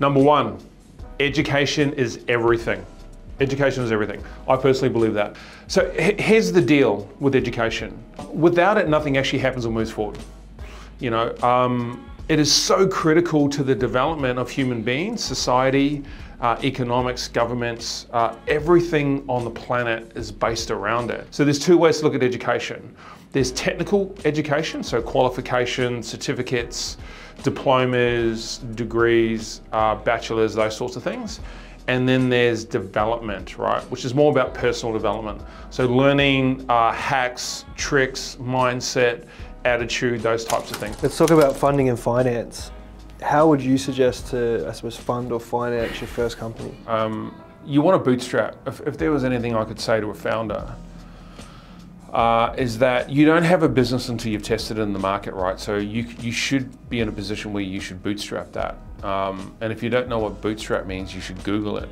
Number one, education is everything. Education is everything. I personally believe that. So here's the deal with education. Without it, nothing actually happens or moves forward. You know, it is so critical to the development of human beings, society, economics, governments, everything on the planet is based around it. So there's two ways to look at education. There's technical education, so qualifications, certificates, diplomas, degrees, bachelors, those sorts of things. And then there's development, right? Which is more about personal development. So learning hacks, tricks, mindset, attitude, those types of things. Let's talk about funding and finance. How would you suggest to, I suppose, fund or finance your first company? You want to bootstrap. If there was anything I could say to a founder, is that you don't have a business until you've tested it in the market, right? So you should be in a position where you should bootstrap that. And if you don't know what bootstrap means, you should Google it.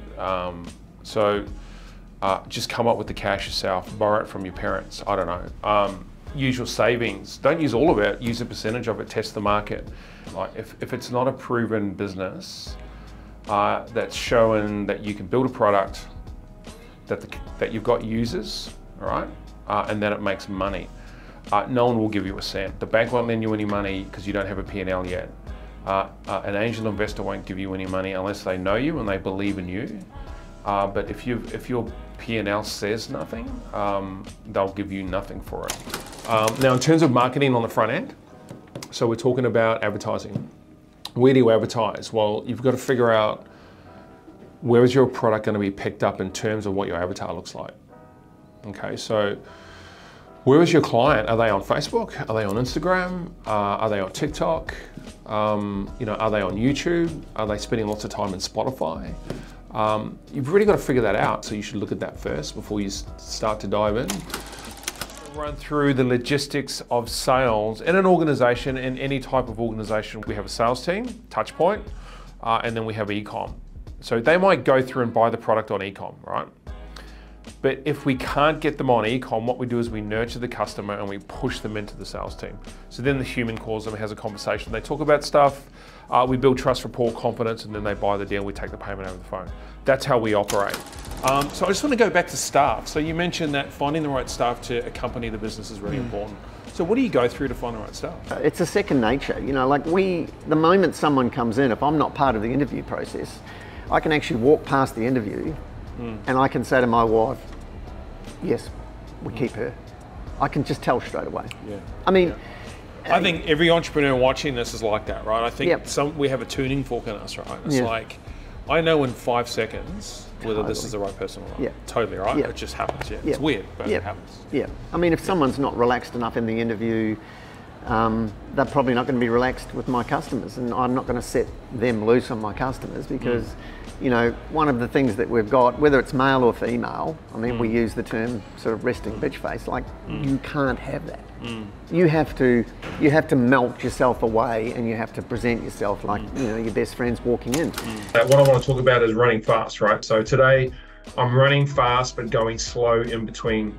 Just come up with the cash yourself, borrow it from your parents, I don't know. Use your savings. Don't use all of it, use a percentage of it, test the market. Like if it's not a proven business that's showing that you can build a product, that you've got users, all right? And then it makes money. No one will give you a cent. The bank won't lend you any money because you don't have a P&L yet. An angel investor won't give you any money unless they know you and they believe in you. But if your P&L says nothing, they'll give you nothing for it. Now, in terms of marketing on the front end, so we're talking about advertising. Where do you advertise? Well, you've got to figure out where is your product going to be picked up in terms of what your avatar looks like. Okay, so where is your client? Are they on Facebook? Are they on Instagram? Are they on TikTok? You know, are they on YouTube? Are they spending lots of time in Spotify? You've really got to figure that out, so you should look at that first before you start to dive in. Run through the logistics of sales in an organization, in any type of organization. We have a sales team, touch point, and then we have e-com. So they might go through and buy the product on e-com, right? But if we can't get them on e-com, what we do is we nurture the customer and we push them into the sales team. So then the human calls them, has a conversation, they talk about stuff, we build trust, rapport, confidence, and then they buy the deal, we take the payment over the phone. That's how we operate. So I just want to go back to staff. So you mentioned that finding the right staff to accompany the business is really important. So what do you go through to find the right staff? It's a second nature. You know, like the moment someone comes in, if I'm not part of the interview process, I can actually walk past the interview and I can say to my wife, yes, we keep her. I can just tell straight away. Yeah. I mean, I think every entrepreneur watching this is like that, right? I think we have a tuning fork in us, right? It's like, I know in 5 seconds whether this is the right person or not. Yeah. Totally, right? It just happens, It's weird, but it happens. Yeah. I mean, if someone's not relaxed enough in the interview, they're probably not going to be relaxed with my customers, and I'm not going to set them loose on my customers because, you know, one of the things that we've got, whether it's male or female, I mean, we use the term sort of resting bitch face, like you can't have that. You have to melt yourself away and you have to present yourself like, you know, your best friend's walking in. What I want to talk about is running fast, right? So today I'm running fast but going slow in between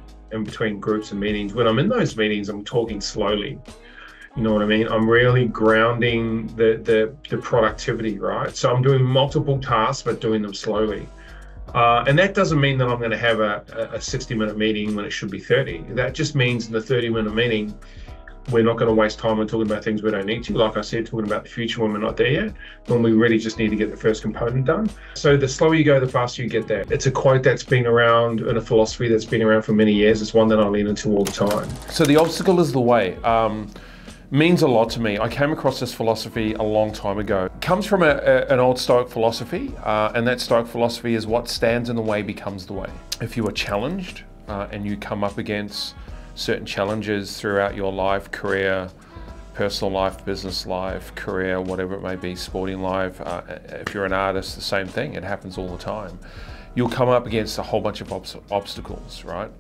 groups and meetings. When I'm in those meetings, I'm talking slowly. You know what I mean? I'm really grounding the productivity, right? So I'm doing multiple tasks, but doing them slowly. And that doesn't mean that I'm going to have a 60-minute meeting when it should be 30. That just means in the 30-minute meeting, we're not going to waste time on talking about things we don't need to. Like I said, talking about the future when we're not there yet, when we really just need to get the first component done. So the slower you go, the faster you get there. It's a quote that's been around and a philosophy that's been around for many years. It's one that I lean into all the time. So the obstacle is the way. Means a lot to me. I came across this philosophy a long time ago. It comes from an old Stoic philosophy, and that Stoic philosophy is what stands in the way becomes the way. If you are challenged and you come up against certain challenges throughout your life, career, personal life, business life, career, whatever it may be, sporting life, if you're an artist, the same thing. It happens all the time. You'll come up against a whole bunch of obstacles, right?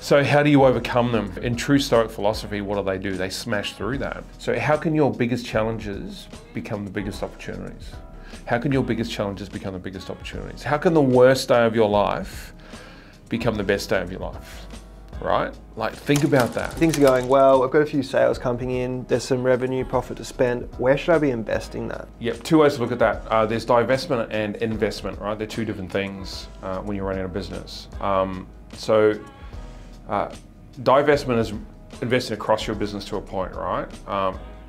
So how do you overcome them? In true Stoic philosophy, what do? They smash through that. So how can your biggest challenges become the biggest opportunities? How can your biggest challenges become the biggest opportunities? How can the worst day of your life become the best day of your life? right? Like, think about that. Things are going well, I've got a few sales coming in, there's some revenue, profit to spend. Where should I be investing that? Yep, two ways to look at that. There's divestment and investment, right? They're two different things when you're running a business. Divestment is investing across your business to a point, right?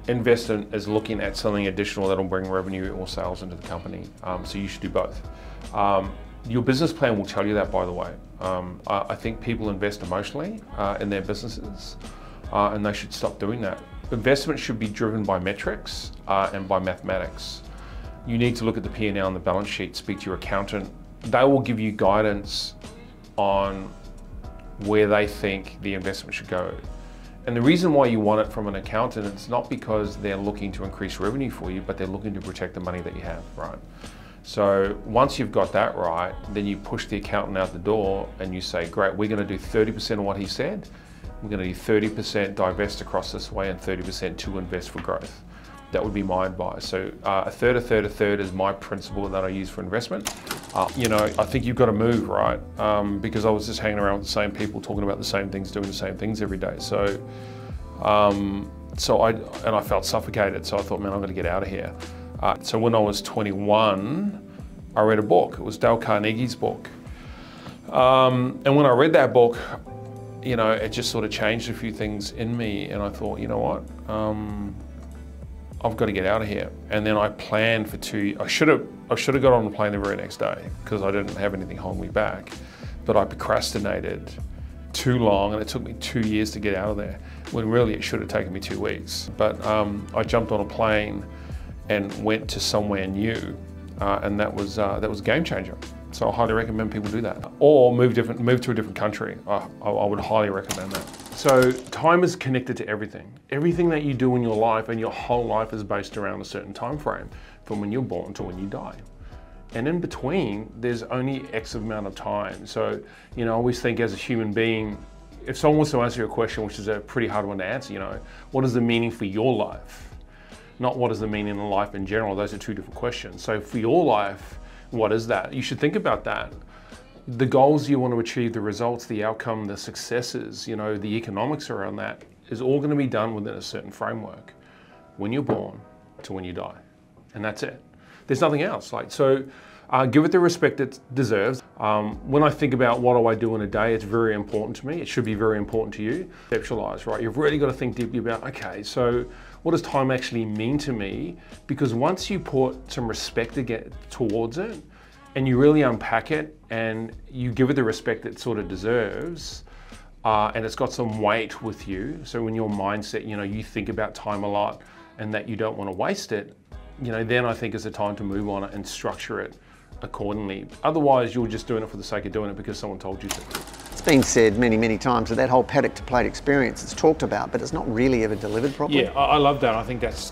Investment is looking at something additional that'll bring revenue or sales into the company. So you should do both. Your business plan will tell you that, by the way. I think people invest emotionally in their businesses, and they should stop doing that. Investment should be driven by metrics and by mathematics. You need to look at the P&L and the balance sheet, speak to your accountant. They will give you guidance on where they think the investment should go. And the reason why you want it from an accountant, it's not because they're looking to increase revenue for you, but they're looking to protect the money that you have, right? So once you've got that right, then you push the accountant out the door and you say, great, we're going to do 30% of what he said. We're going to do 30% divest across this way and 30% to invest for growth. That would be my advice. So a third is my principle that I use for investment. You know, I think you've got to move, right? Because I was just hanging around with the same people, talking about the same things, doing the same things every day. So, I felt suffocated. So I thought, man, I'm going to get out of here. So when I was 21, I read a book. It was Dale Carnegie's book. And when I read that book, you know, it just sort of changed a few things in me. And I thought, you know what? I've got to get out of here. And then I planned for 2 years. I should have got on the plane the very next day because I didn't have anything holding me back. But I procrastinated too long, and it took me 2 years to get out of there, when really it should have taken me 2 weeks. But I jumped on a plane and went to somewhere new, and that was a game changer. So I highly recommend people do that. Or move to a different country. I would highly recommend that. So time is connected to everything. Everything that you do in your life, and your whole life is based around a certain time frame, from when you're born to when you die. And in between, there's only X amount of time. So, you know, I always think as a human being, if someone wants to answer your question, which is a pretty hard one to answer, you know, what is the meaning for your life? Not what is the meaning in life in general. Those are two different questions. So for your life, what is that? You should think about that. The goals you want to achieve, the results, the outcome, the successes, you know, the economics around that is all going to be done within a certain framework. When you're born to when you die. And that's it. There's nothing else. Give it the respect it deserves. When I think about what do I do in a day, it's very important to me. It should be very important to you. Conceptualize, right? You've really got to think deeply about, okay, so what does time actually mean to me? Because once you put some respect towards it, and you really unpack it, and you give it the respect it sort of deserves, and it's got some weight with you. So when your mindset, you know, you think about time a lot, and that you don't want to waste it, you know, then I think is the time to move on it and structure it accordingly. Otherwise, you're just doing it for the sake of doing it because someone told you to. It's been said many, many times that that whole paddock to plate experience is talked about, but it's not really ever delivered properly. Yeah, I love that. I think that's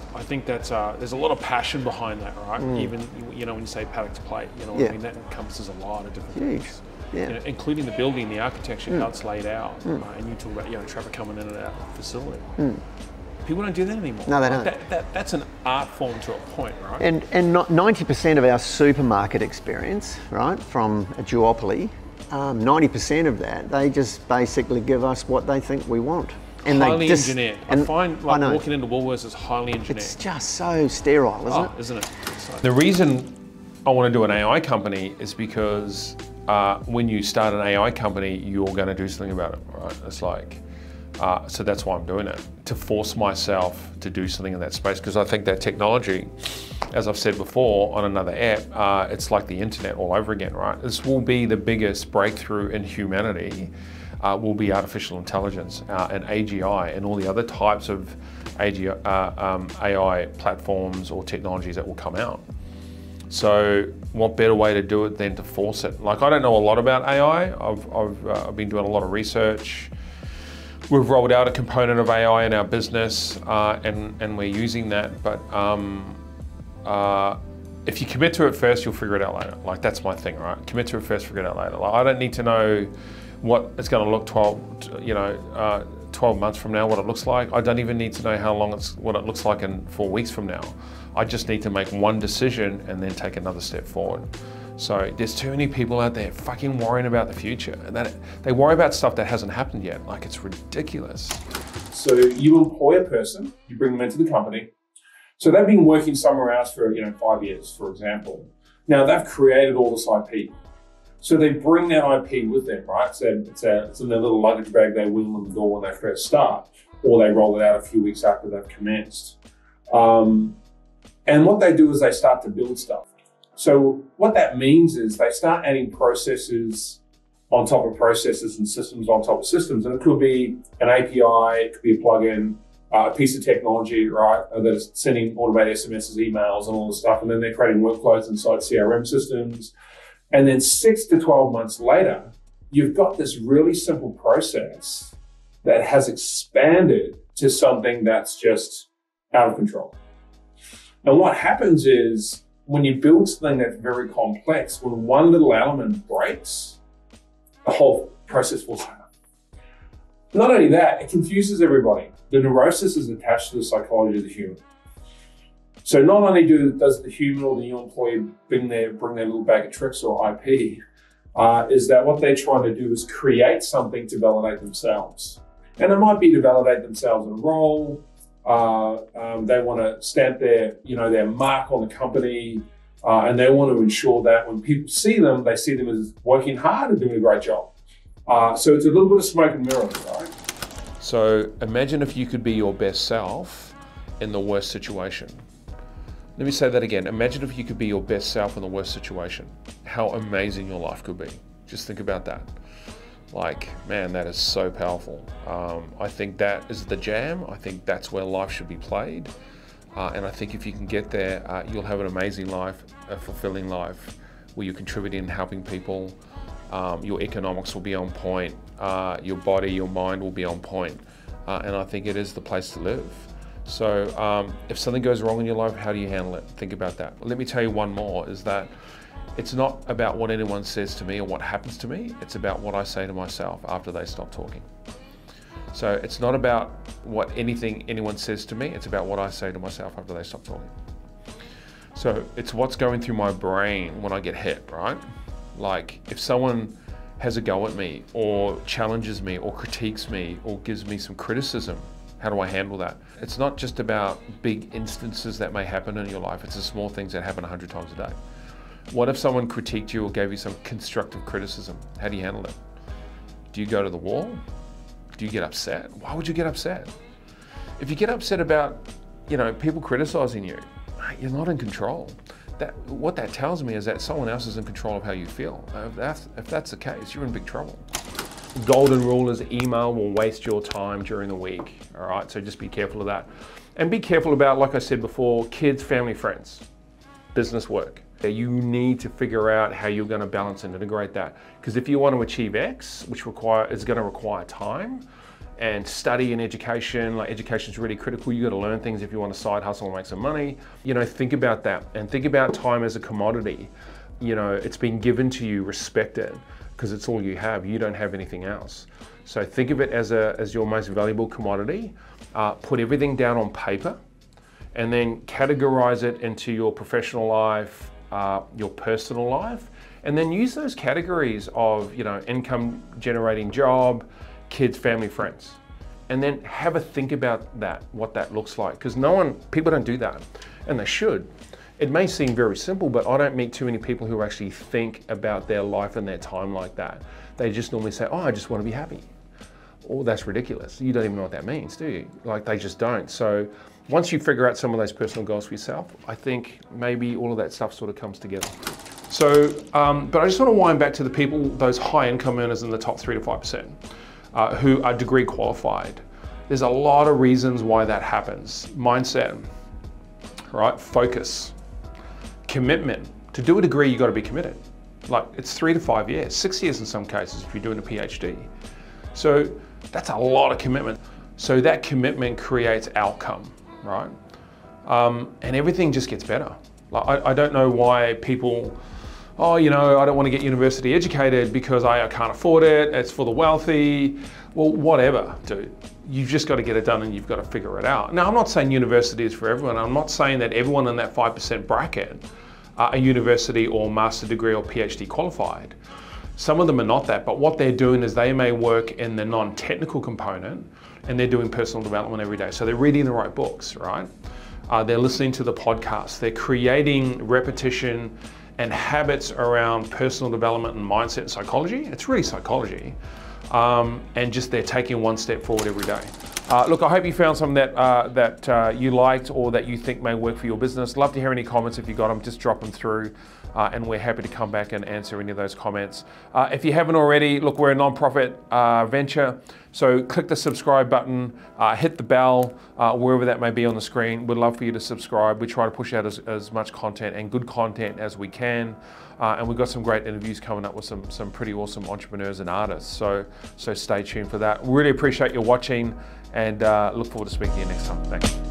there's a lot of passion behind that, right? Even, you know, when you say paddock to plate, you know what I mean? That encompasses a lot of different things. Yeah. You know, including the building, the architecture, how it's laid out, and you talk about, you know, traffic coming in and out of the facility. People don't do that anymore. No, they don't. That's an art form to a point, right? And 90% of our supermarket experience, right, from a duopoly, 90% of that, they just basically give us what they think we want. And highly engineered. I find walking into Woolworths is highly engineered. It's just so sterile, isn't it? Isn't it? The reason I want to do an AI company is because when you start an AI company, you're going to do something about it, right? It's like, so that's why I'm doing it, to force myself to do something in that space, because I think that technology, as I've said before on another app, it's like the internet all over again, right? This will be the biggest breakthrough in humanity, will be artificial intelligence and AGI and all the other types of AI platforms or technologies that will come out. So what better way to do it than to force it? Like, I don't know a lot about AI. I've been doing a lot of research. We've rolled out a component of AI in our business, and we're using that. But if you commit to it first, you'll figure it out later. Like, that's my thing, right? Commit to it first, figure it out later. Like, I don't need to know what it's going to look 12 months from now, what it looks like. I don't even need to know what it looks like in 4 weeks from now. I just need to make one decision and then take another step forward. So there's too many people out there fucking worrying about the future, and that they worry about stuff that hasn't happened yet. Like, it's ridiculous. So you employ a person, you bring them into the company. So they've been working somewhere else for 5 years, for example. Now they've created all this IP. So they bring that IP with them, right? So it's in their little luggage bag they wheel in the door when they first start, or they roll it out a few weeks after they've commenced. And what they do is they start to build stuff. So what that means is they start adding processes on top of processes and systems on top of systems. And it could be an API, it could be a plugin, a piece of technology, right, that is sending automated SMSs, emails, and all this stuff. And then they're creating workflows inside CRM systems. And then 6 to 12 months later, you've got this really simple process that has expanded to something that's just out of control. And what happens is when you build something that's very complex, when one little element breaks, the whole process falls down. Not only that, it confuses everybody. The neurosis is attached to the psychology of the human. So not only does the human or the new employee bring their little bag of tricks or IP, is that what they're trying to do is create something to validate themselves. And it might be to validate themselves in a role. They want to stamp their mark on the company, and they want to ensure that when people see them, they see them as working hard and doing a great job. So it's a little bit of smoke and mirrors, right? So imagine if you could be your best self in the worst situation. Let me say that again. Imagine if you could be your best self in the worst situation. How amazing your life could be. Just think about that. Like, man, that is so powerful. I think that is the jam. I think that's where life should be played. And I think if you can get there, you'll have an amazing life, a fulfilling life, where you're contributing and helping people. Your economics will be on point. Your body, your mind will be on point. And I think it is the place to live. So if something goes wrong in your life, how do you handle it? Think about that. Let me tell you one more, is that it's not about what anyone says to me or what happens to me. It's about what I say to myself after they stop talking. So it's not about what anyone says to me. It's about what I say to myself after they stop talking. So it's what's going through my brain when I get hit, right? Like if someone has a go at me or challenges me or critiques me or gives me some criticism, how do I handle that? It's not just about big instances that may happen in your life. It's the small things that happen 100 times a day. What if someone critiqued you or gave you some constructive criticism? How do you handle it? Do you go to the wall? Do you get upset? Why would you get upset? If you get upset about, people criticizing you, you're not in control. What that tells me is that someone else is in control of how you feel. If that's the case, you're in big trouble. Golden rule is email will waste your time during the week. All right, so just be careful of that. And be careful about, like I said before, kids, family, friends, business, work. You need to figure out how you're going to balance and integrate that. Because if you want to achieve X, which is going to require time and study and education, like education is really critical. You got to learn things if you want to side hustle and make some money. Think about that and think about time as a commodity. It's been given to you, respect it, because it's all you have. You don't have anything else. So think of it as your most valuable commodity. Put everything down on paper and then categorize it into your professional life, your personal life, and then use those categories of, income generating job, kids, family, friends. And then have a think about that, what that looks like. Because people don't do that, and they should. It may seem very simple, but I don't meet too many people who actually think about their life and their time like that. They just normally say, oh, I just want to be happy. Oh, that's ridiculous. You don't even know what that means, do you? Like, they just don't. So once you figure out some of those personal goals for yourself, I think maybe all of that stuff sort of comes together. So, but I just want to wind back to the people, those high income earners in the top 3 to 5%, who are degree qualified. There's a lot of reasons why that happens. Mindset, right? Focus, commitment. To do a degree, you got to be committed. Like, it's 3 to 5 years, 6 years in some cases if you're doing a PhD. So that's a lot of commitment. So that commitment creates outcome, right? And everything just gets better. Like, I don't know why people, I don't want to get university educated because I can't afford it, it's for the wealthy. Well, whatever, dude. You've just got to get it done and you've got to figure it out. Now, I'm not saying university is for everyone. I'm not saying that everyone in that 5% bracket a university or master degree or PhD qualified. Some of them are not that, but what they're doing is they may work in the non-technical component and they're doing personal development every day. So they're reading the right books, right? They're listening to the podcasts. They're creating repetition and habits around personal development and mindset and psychology. It's really psychology. And just they're taking one step forward every day. Look, I hope you found something that you liked or that you think may work for your business. Love to hear any comments. If you got them, just drop them through and we're happy to come back and answer any of those comments. If you haven't already, look, we're a non-profit venture, so click the subscribe button, hit the bell, wherever that may be on the screen. We'd love for you to subscribe. We try to push out as much content and good content as we can. And we've got some great interviews coming up with some pretty awesome entrepreneurs and artists. So stay tuned for that. Really appreciate you watching and look forward to speaking to you next time. Thanks.